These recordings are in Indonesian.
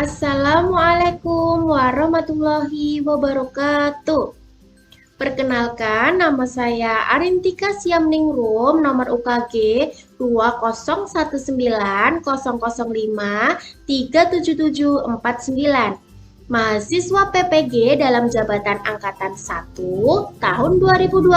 Assalamualaikum warahmatullahi wabarakatuh. Perkenalkan, nama saya Arintika Siamningrum, nomor UKG 2019005377749. Mahasiswa PPG dalam jabatan angkatan 1 tahun 2022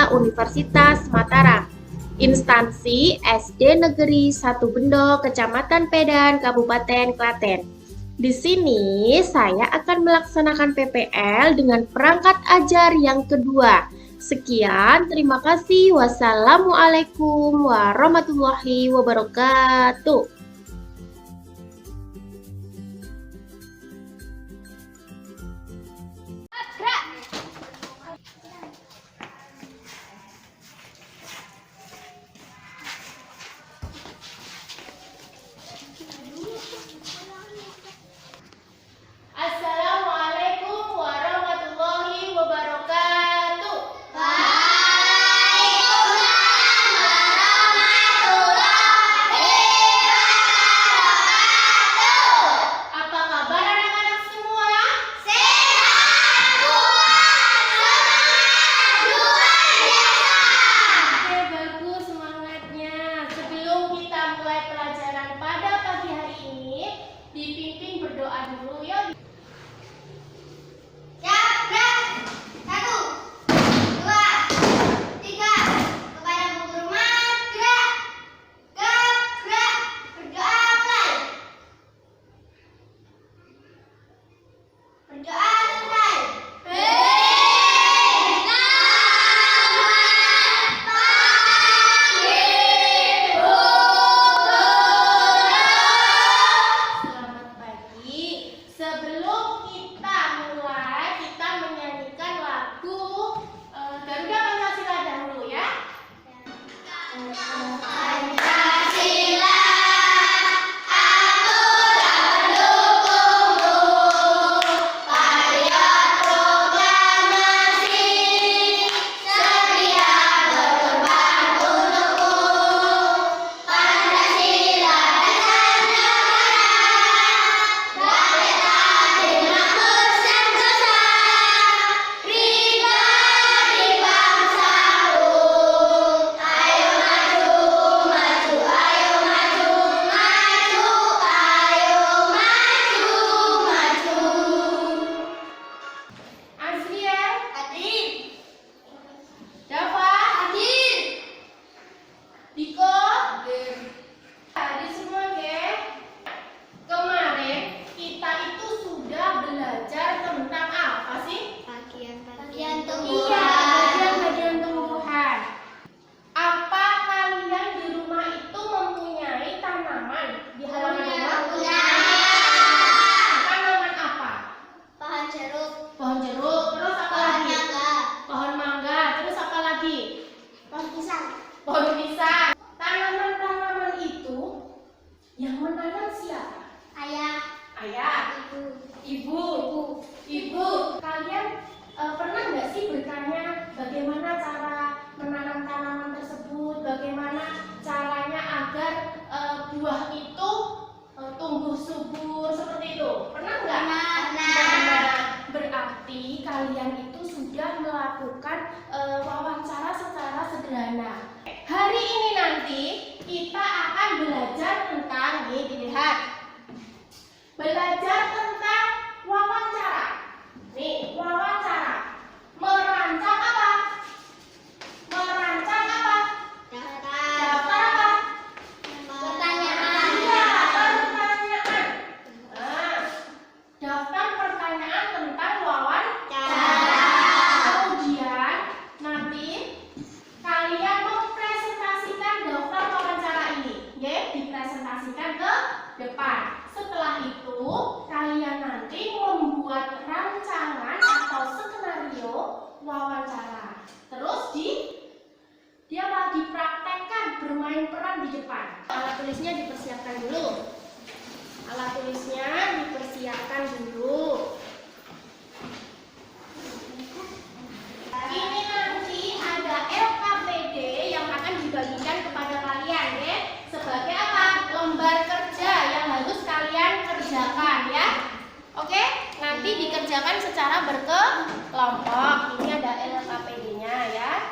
Universitas Mataram. Instansi SD Negeri 1 Bendo, Kecamatan Pedan, Kabupaten Klaten. Di sini saya akan melaksanakan PPL dengan perangkat ajar yang kedua. Sekian, terima kasih. Wassalamualaikum warahmatullahi wabarakatuh. Assalamualaikum warahmatullahi wabarakatuh. Waalaikumsalam warahmatullahi wabarakatuh. Apa kabar anak-anak semua? Sehat, kuat, semangat, luar biasa. Oke, bagus semangatnya. Sebelum kita mulai pelajaran pada pagi hari ini, dipimpin berdoa dulu ya. Siap, gerak. 1, 2, 3. Kepada Bu Guru Mas, gerak. Gerak. Berdoa mulai. Berdoa selesai. Selamat pagi, Bu Guru. Selamat pagi. Sebelum kita mulai, kita menyanyikan lagu Garuda Pancasila dahulu ya. Pancasila, aturan hukummu, patriot proklamasi, setia berkorban untukmu. Pancasila dasar negara, rakyat adil makmur sentosa, pribadi bangsaku. Ayo maju, maju, ayo maju, maju, ayo maju, maju. Azria, Hadir, Dava, hadir, Diko, hadir. hadir semua ya. Kemarin kita itu sudah belajar tentang apa sih? Bagian Iya, tumbuhan. bagian-bagian tumbuhan. Apa kalian di rumah itu mempunyai tanaman di halaman rumah? Punya. Tanaman apa? Pohon jeruk, Pohon jeruk, terus apa pohon lagi? mangga, Pohon mangga, terus apa lagi? pohon pisang. Pohon pisang. Tanaman-tanaman itu yang menanam siapa? Ayah, Ayah, ibu, ibu, ibu. Kalian pernah nggak sih bertanya bagaimana cara menanam tanaman tersebut? Bagaimana caranya agar buah itu tumbuh subur seperti itu? Pernah nggak? Pernah. Berarti kalian itu sudah melakukan wawancara secara sederhana. Hari ini nanti kita akan belajar tentang, nih dilihat, belajar tentang wawancara. Nih, wawancara. Merancang apa? Merancang apa? Daftar apa? Pertanyaan. Iya, pertanyaan. Nah, daftar pertanyaan tentang wawancara. Kemudian nanti kalian mempresentasikan daftar wawancara ini, ya, dipresentasikan ke depan. Setelah itu kalian nanti membuat rancangan atau skenario wawancara. Terus dipraktekkan bermain peran di depan. Alat tulisnya dipersiapkan dulu. Alat tulisnya dipersiapkan dulu. Ini nanti ada LKPD yang akan dibagikan kepada kalian, ya, sebagai apa? Lembar kerja yang harus kalian kerjakan. mengerjakan secara berkelompok. Ini ada LKPD-nya ya.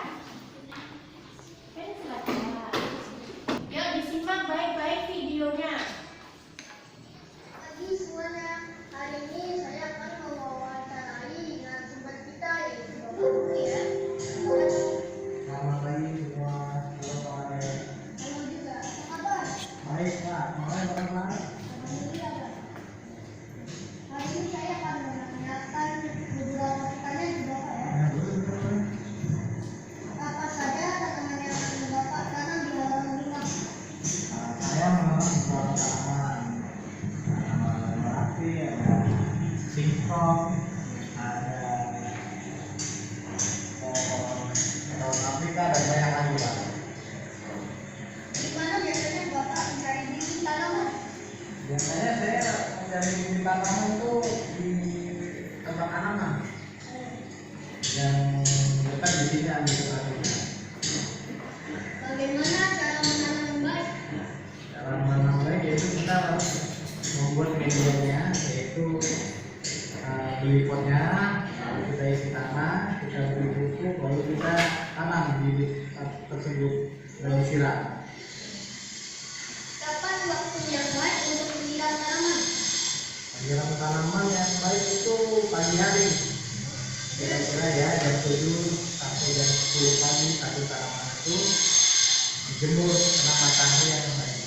Yuk disimak baik-baik videonya. Pagi semuanya, hari ini saya akan mewawancarai narasumber kita yaitu Bapak Budi ya. Selamat pagi semua. Halo Pak Ade. Halo juga, apa kabar? Baik Pak, kemarin makan apa? Alhamdulillah. Hari ini saya akan menanyakan beberapa pertanyaan ke Bapak ya. Ya, boleh. Apa saja tanaman yang akan Bapak tanam di halaman rumah? Saya menanam beberapa tanaman. Tanaman melati, ada singkong, ada pohon daun Afrika dan banyak lagi Pak. Di mana biasanya Bapak mencari bibit tanaman? Biasanya saya mencari bibit tanaman itu di tempat tanaman yang dekat di sini ada di Afrika. Bagaimana cara menanam yang baik? Cara menanam baik yaitu kita harus membuat medianya, yaitu beli potnya, lalu kita isi tanah, kita beli pupuk, lalu kita tanam bibit tersebut dan disiram. Kapan waktu yang baik untuk menyiram tanaman? Menyiram tanaman yang baik itu pagi hari, kira-kira ya jam 7 sampai jam 10 pagi satu tanaman itu dijemur kena matahari yang baik.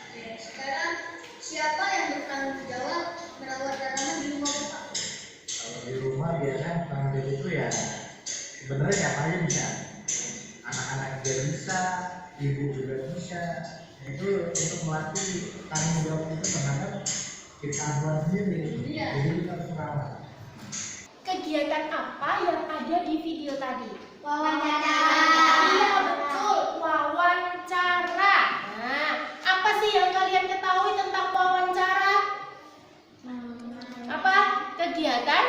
Oke, sekarang siapa yang bertanggung jawab merawat tanaman di rumah Bapak? Kalau di rumah biasanya tanggung jawab itu ya sebenarnya siapa aja bisa, anak-anak juga bisa, ibu juga bisa. Itu untuk melatih tanggung jawab itu terhadap kita sendiri. Iya. Jadi kita harus merawat. Kegiatan apa yang ada di video tadi? Wawancara. Iya betul, wawancara. Nah, apa sih yang kalian ketahui tentang wawancara? Apa? Kegiatan?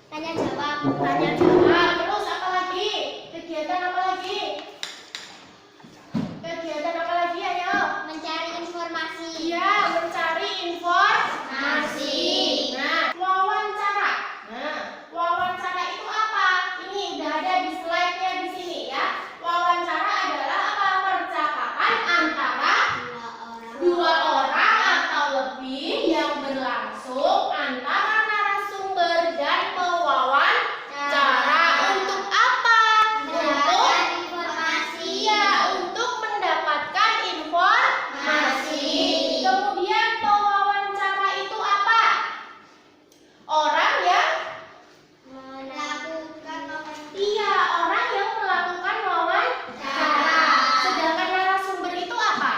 Tanya jawab. Tanya jawab. Terus apa lagi? Kegiatan apa lagi? Kegiatan apa lagi? Ayo. Mencari informasi. Iya, mencari informasi. Nah, wawancara. Nah, wawancara itu apa? Ini udah ada di slide-nya di sini ya. Wawancara adalah apa? Percakapan antara dua orang atau lebih yang berlangsung antara narasumber dan pewawancara. Untuk apa? Mendapatkan Untuk informasi. iya, untuk mendapatkan informasi. Kemudian pewawancara itu apa? Orang yang Melakukan iya, orang yang melakukan wawancara. Sedangkan narasumber itu apa?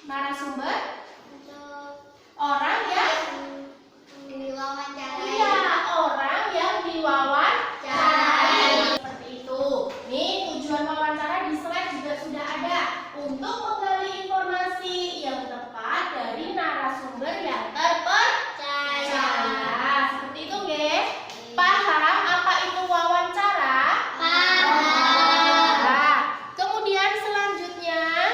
Narasumber untuk orang yang diwawancarai. iya, orang yang diwawancarai. Seperti itu. Nih, tujuan wawancara di slide juga sudah ada untuk menggali informasi yang tepat dari narasumber yang terpercaya. Seperti itu, guys. Paham apa itu wawancara? Nah, kemudian selanjutnya,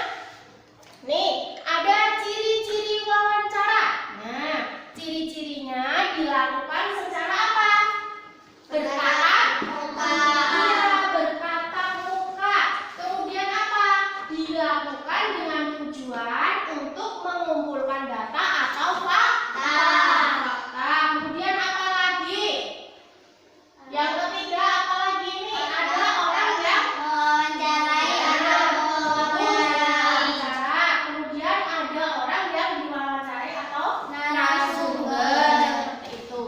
nih ada ciri-ciri wawancara. Nah, ciri-cirinya dilakukan secara apa? Bertatap muka. Iya, bertatap muka. Kemudian apa? Dilakukan dengan tujuan untuk mengumpulkan data atau fakta. Kemudian apa lagi? Yang ketiga apa lagi nih? Ada orang yang Mewawancarai atau diwawancara. Kemudian ada orang yang diwawancarai atau narasumber. Seperti itu.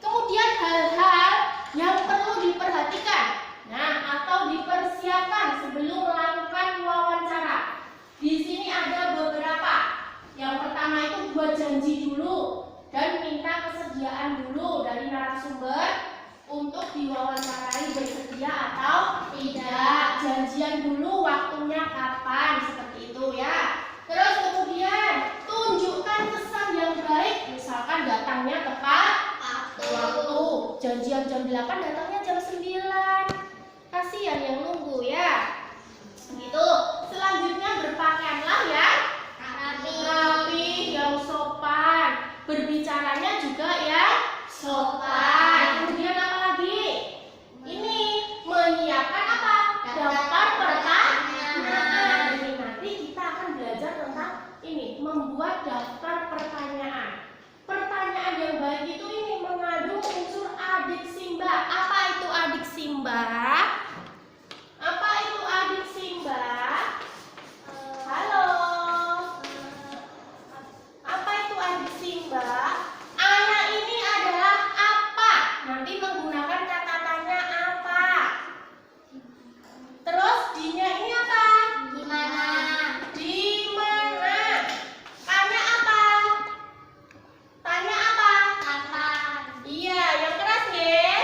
Kemudian hal-hal yang perlu diperhatikan, nah atau dipersiapkan sebelum melakukan wawancara. Di sini ada beberapa. Yang pertama itu buat janji dulu dan minta kesediaan dulu dari narasumber untuk diwawancarai bersedia atau tidak. Janjian dulu waktunya kapan, seperti itu ya. Terus kemudian tunjukkan kesan yang baik, misalkan datangnya tepat waktu. Janjian jam 8 datangnya jam 9. Kasihan yang nunggu ya. Gitu. Selanjutnya berpakaianlah ya rapi, yang sopan. Berbicaranya juga ya sopan. Kemudian apa lagi? Ini menyiapkan apa? Daftar pertanyaan. Ini nanti kita akan belajar tentang ini, membuat daftar pertanyaan. Pertanyaan yang baik itu ini mengandung unsur adiksi, Mbak. Apa itu adiksi, Mbak? Apa itu adiksi, Mbak? Halo. Apa itu adiksi, Mbak? A-nya ini adalah apa? Nanti menggunakan catatannya apa? Terus D-nya ini apa? Gimana? Di mana? Tanya apa? Tanya apa? Kapan? Iya, yang keras ya.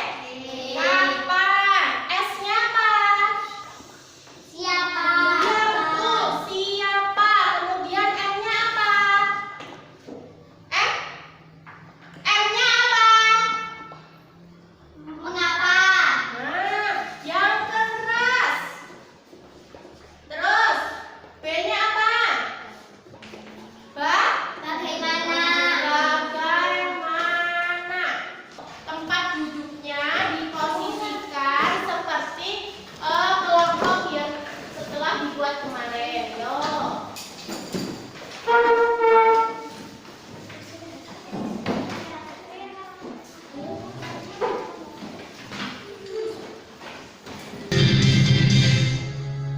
Kapan? S-nya apa? Siapa? Iya, betul. Siapa? Kemudian M-nya apa? M? M-nya apa? Mengapa? Nah, yang keras. Terus, B-nya apa? Bagaimana? Bagaimana? Tempat duduknya diposisikan seperti kelompok yang setelah dibuat kemarin. Yo.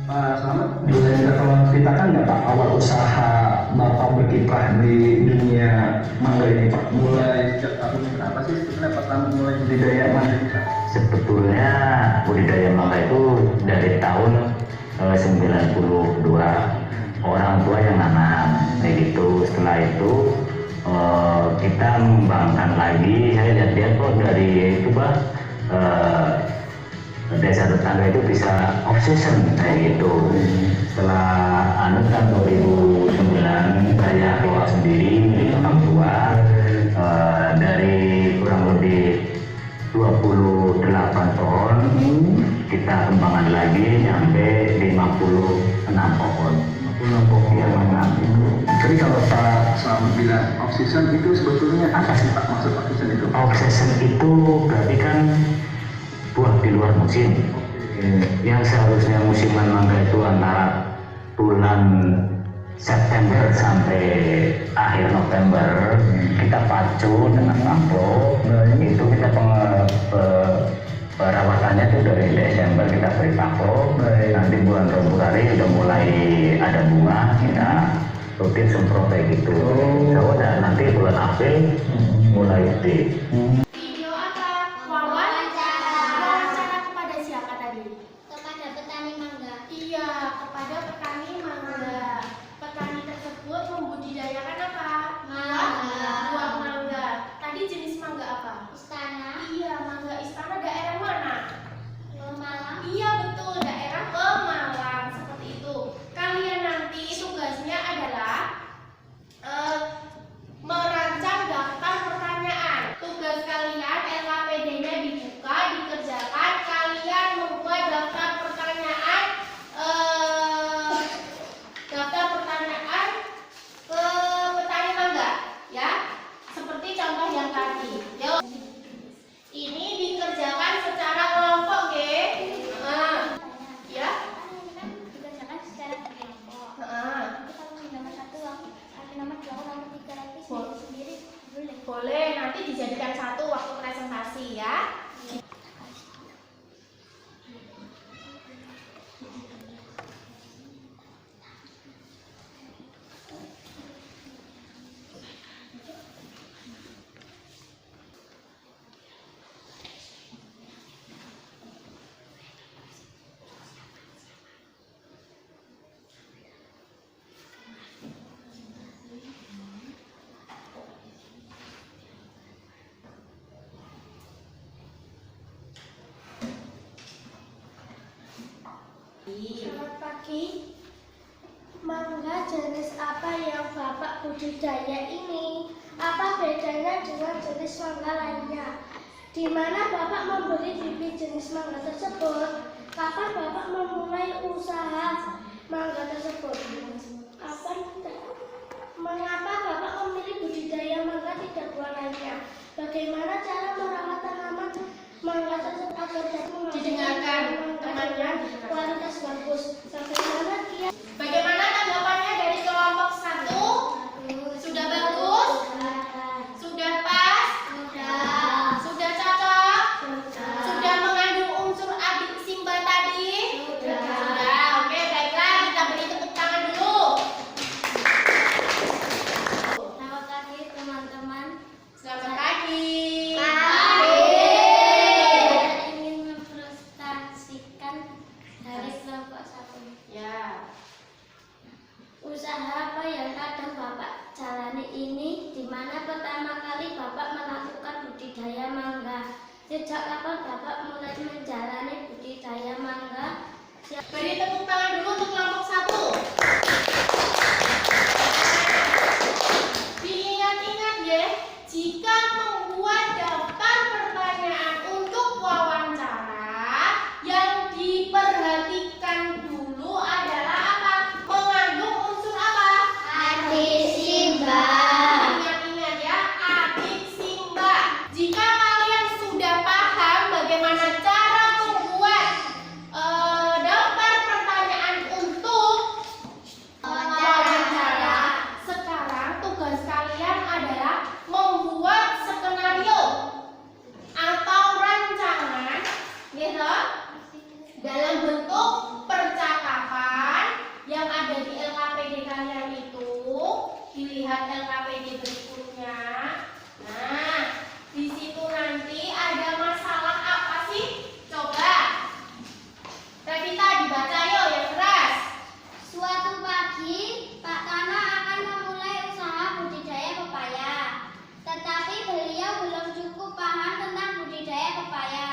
Pak Selamat, boleh tolong ceritakan nggak Pak awal usaha Bapak berkiprah di dunia mangga ini Pak? Mulai sejak tahun berapa sih sebetulnya pertama mulai budidaya mangga ini Pak? Sebetulnya budidaya mangga itu dari tahun 92 orang tua yang nanam kayak gitu. Setelah itu kita mengembangkan lagi. Saya lihat-lihat kok dari itu Pak, desa tetangga itu bisa obsession kayak gitu. Setelah tahun 2009 saya keluar sendiri di orang tua, dari kurang lebih 28 pohon kita kembangkan lagi sampai 56 pohon. 56 pohon. Yang menang itu. Jadi kalau Pak Selamat bilang off-season itu sebetulnya apa sih Pak maksud off-season itu? Off-season itu berarti kan buah di luar musim. Yang seharusnya musiman mangga itu antara bulan September sampai akhir November, kita pacu dengan amplop. Itu kita perawatannya itu dari Desember kita beri amplop. Nanti bulan Februari udah mulai ada bunga, kita rutin semprot kayak gitu. Dan nanti bulan April mulai gede. Video apa? Wawancara kepada siapa tadi? Kepada petani mangga. Iya, kepada petani mangga. Petani tersebut membudidayakan apa? Mangga. Buah mangga. Tadi jenis mangga apa? Istana. Iya, mangga istana daerah mana? Malang. Iya, betul, daerah Pemalang. Seperti itu. Kalian nanti tugasnya adalah merancang daftar pertanyaan. Tugas kalian LKPD-nya dibuka, dikerjakan. Kalian membuat daftar pertanyaan ke petani mangga, ya. Seperti contoh yang tadi. Yuk. Ini dikerjakan secara kelompok, ge. Ya. Dikerjakan secara berkelompok. Heeh. Kita mau nomor 1, nomor 2, nomor 3 nanti sendiri boleh. Boleh, nanti dijadikan satu waktu presentasi ya. Selamat pagi. Mangga jenis apa yang Bapak budidaya ini? Apa bedanya dengan jenis mangga lainnya? Di mana Bapak membeli bibit jenis mangga tersebut? Kapan Bapak memulai usaha mangga tersebut? Mengapa Bapak memilih budidaya mangga tidak buah lainnya? Bagaimana cara Didengarkan temannya. Kualitas bagus. Bagaimana dia? Bagaimana tanggapannya dari kelompok 1? Sudah bagus? Sudah pas? Sudah cocok? Sudah mengandung unsur adik Simba tadi? Sudah. Oke, baiklah, kita beri tepuk tangan dulu. Selamat pagi teman-teman. Selamat pagi. Saya ingin mempresentasikan dari kelompok 1. Ya. Usaha apa yang kadang Bapak jalani ini, di mana pertama kali Bapak melakukan budidaya mangga? Sejak kapan Bapak mulai menjalani budidaya mangga? Beri tepuk tangan dulu untuk kelompok 1. Diingat-ingat ya, jika membuat daftar pertanyaan untuk wawancara, yang diperhatikan dulu adalah apa? Mengandung unsur apa? Adik Simba. Ingat-ingat ya, adik Simba. Jika kalian sudah paham bagaimana cara membuat daftar pertanyaan untuk wawancara, sekarang tugas kalian adalah membuat skenario atau rancangan, gitu, dalam bentuk percakapan yang ada di LKPD kalian itu. Dilihat LKPD berikutnya. Nah, di situ nanti ada masalah apa sih? Coba Revita dibaca yuk yang keras. Suatu pagi, Pak Tana akan memulai usaha budidaya pepaya. Tetapi beliau belum cukup paham tentang budidaya pepaya.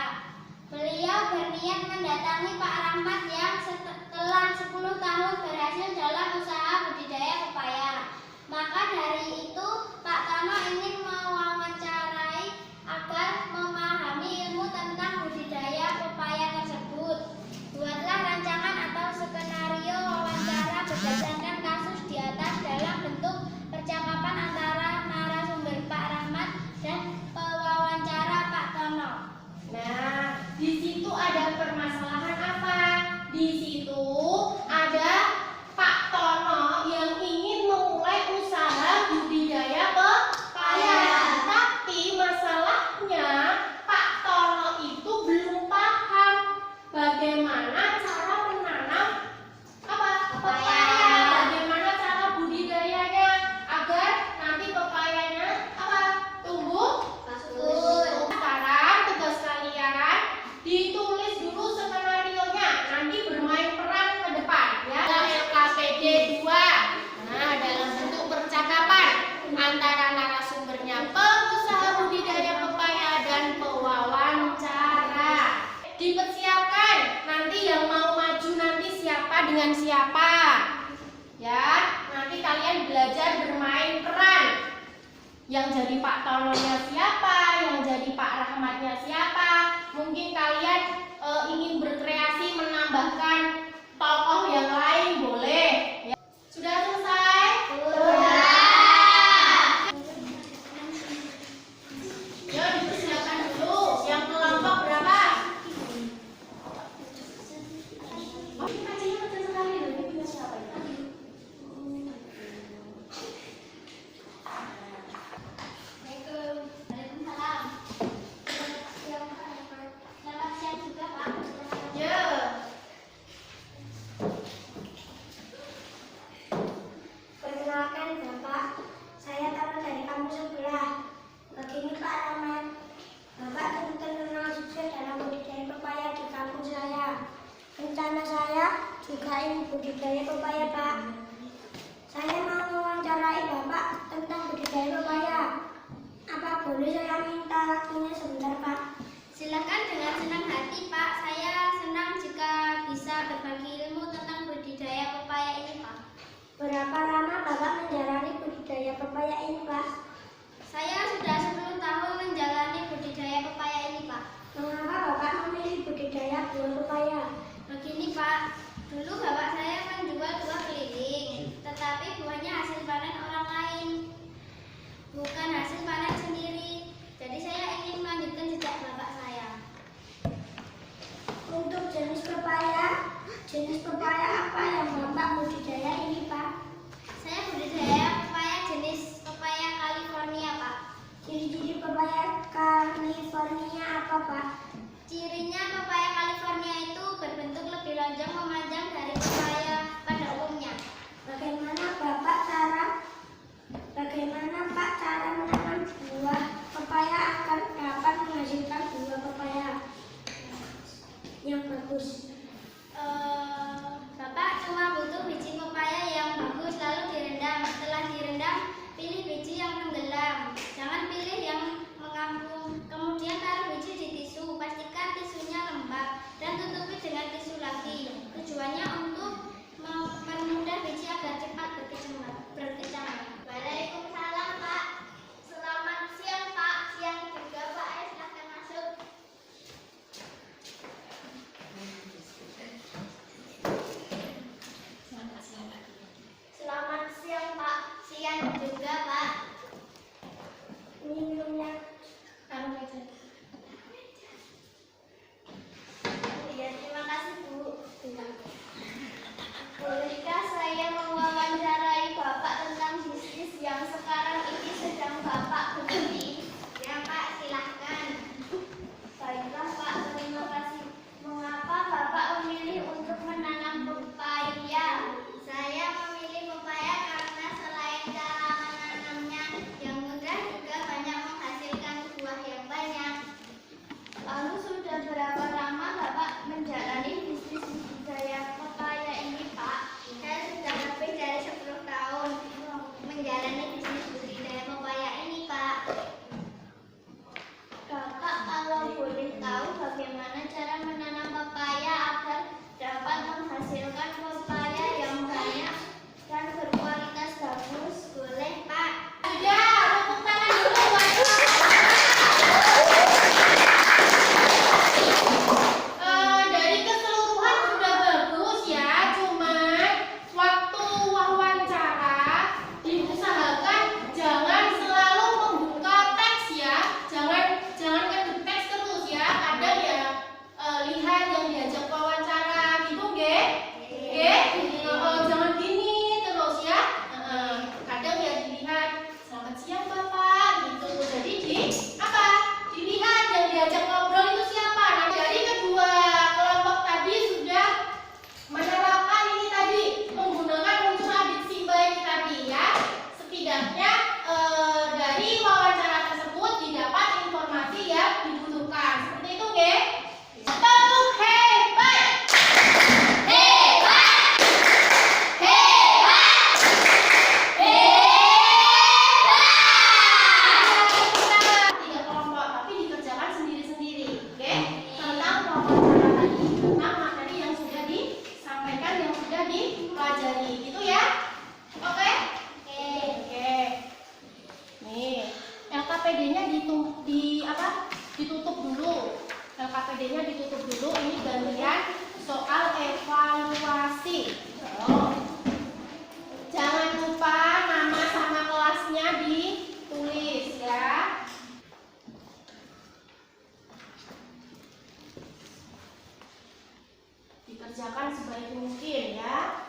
Beliau berniat mendatangi Pak Rahmat yang setelah 10 tahun berhasil dalam usaha budidaya pepaya. Maka dari itu, Pak Tana ingin mewawancarai agar memahami ilmu tentang budidaya pepaya tersebut. Buatlah rancangan atau skenario wawancara berdasarkan kasus di atas dalam bentuk percakapan antara narasumber Pak Rahmat dan pewawancara Pak Tono. Nah, di situ ada permasalahan apa? Di situ ada Pak Tono yang ingin memulai usaha budidaya pepaya. Tapi masalahnya Pak Tono itu belum paham bagaimana cara menanam apa? Pepaya. Bagaimana cara budidayanya agar nanti pepayanya apa? Tumbuh Subur. Sekarang tugas kalian ditulis dulu skenario-nya, nanti bermain peran ke depan ya. LKPD 2. Nah, dalam bentuk percakapan antara narasumbernya pengusaha budidaya pepaya dan pewawancara. Dipersiapkan nanti yang mau maju nanti siapa dengan siapa. Ya, nanti kalian belajar bermain peran. Yang jadi Pak Tononya siapa, yang jadi Pak Rahmatnya siapa. Mungkin kalian ingin berkreasi menambahkan tokoh yang lain, boleh ya. Sudah selesai? Ya, dipersiapkan dulu. Yang kelompok berapa? Oh, ini kajiannya kecil sekali loh. Ini punya siapa ini? Waalaikumsalam. Selamat siang juga Pak. Ya. Perkenalkan Bapak, saya Tana dari kampus sebelah. Begini Pak Rahmat, Bapak tentu terkenal sukses dalam budidaya pepaya di kampus saya. Rencana saya juga ingin budidaya pepaya Pak. Saya mau mewawancarai Bapak tentang budidaya pepaya. Apa boleh saya minta waktunya sebentar Pak? Silakan dengan senang hati Pak. Saya senang jika bisa berbagi ilmu tentang budidaya pepaya ini Pak. Berapa lama Bapak menjalani budidaya pepaya ini Pak? Saya sudah 10 tahun menjalani budidaya pepaya ini Pak. Mengapa Bapak memilih budidaya buah pepaya? Begini Pak, dulu Bapak saya menjual buah keliling, tetapi buahnya hasil panen orang lain, bukan hasil panen sendiri. Jadi saya ingin melanjutkan jejak Bapak saya. California apa, Pak? Cirinya pepaya California itu berbentuk lebih lonjong memanjang dari pepaya pada umumnya. Bagaimana Pak cara menanam buah pepaya agar dapat menghasilkan buah pepaya yang bagus? Bapak cuma butuh biji pepaya yang bagus lalu direndam. Setelah direndam, pilih biji yang tenggelam. Jangan pilih yang mengambung. Kemudian taruh biji di tisu. Pastikan tisunya lembab dan tutupi dengan tisu lagi. Tujuannya untuk mempermudah biji agar cepat berkecamar. Waalaikumsalam, Pak. Selamat siang, Pak. Siang juga, Pak. Silahkan masuk. Selamat siang, Pak. Siang juga, Pak. Ini minumnya. Taruh meja. Ya, terima kasih, Bu. Bolehkah saya mewawancarai Bapak tentang bisnis yang sekarang ini sedang Bapak geluti? Ya, Pak, silahkan. Baiklah, Pak, terima kasih. Mengapa Bapak memilih untuk menanam pepaya? Saya memilih pepaya karena selain cara menanamnya yang mudah, juga banyak menghasilkan buah yang banyak. Lalu sudah berapa lama Bapak menjalani bisnis budidaya pepaya ini, Pak? Saya sudah lebih dari 10 tahun menjalani bisnis budidaya pepaya ini, Pak. Kakak, kalau boleh tahu bagaimana cara menanam pepaya agar dapat menghasilkan pepaya yang banyak dan berkualitas bagus, boleh, Pak? Sudah, tepuk tangan dulu buat dari keseluruhan sudah bagus ya, cuman waktu wawancara diusahakan jangan selalu membuka teks ya, jangan ngedit teks terus ya, kadang ya lihat yang diajak wawancara gitu, jangan gini terus ya, kadang ya dilihat selamat siang Bapak gitu, jadi dilihat yang diajak ngobrol itu siapa. Nah, dari kedua kelompok tadi sudah menerapkan ini tadi, menggunakan unsur adiksi baik tadi ya. Setidaknya dari wawancara tersebut didapat informasi yang dibutuhkan. Seperti itu, nggih? Tepuk hebat! Hebat! Hebat! Hebat! Tiga kelompok, tapi dikerjakan sendiri-sendiri, oke? Tentang wawancara tadi, tentang materi yang sudah disampaikan, yang sudah dipelajari, gitu ya? Oke? Oke. Nih, LKPD-nya ditutup dulu. LKPD-nya ditutup dulu. Ini gantian soal evaluasi. Jangan lupa nama sama kelasnya ditulis ya. Dikerjakan sebaik mungkin ya.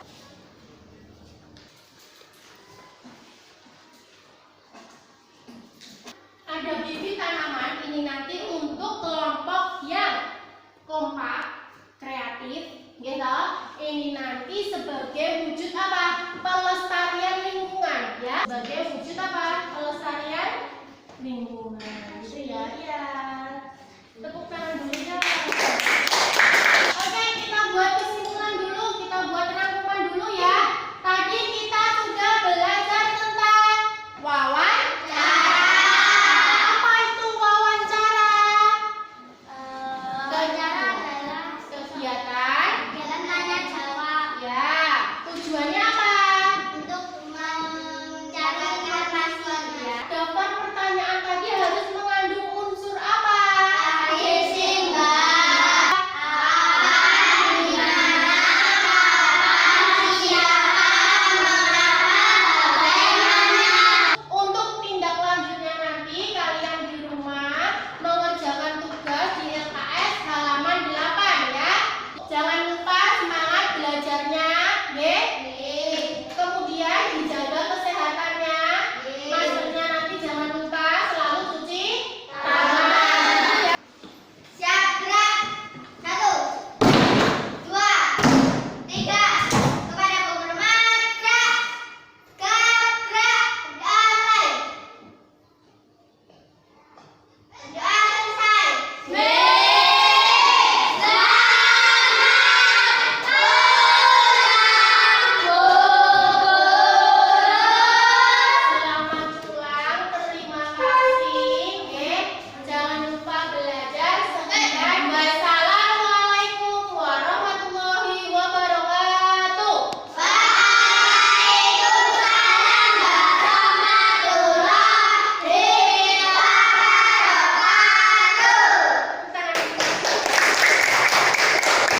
Ada bibit tanaman ini nanti untuk kelompok yang kompak, kreatif, gitu. Ini nanti sebagai wujud apa? Pelestarian lingkungan, ya. Sebagai wujud apa?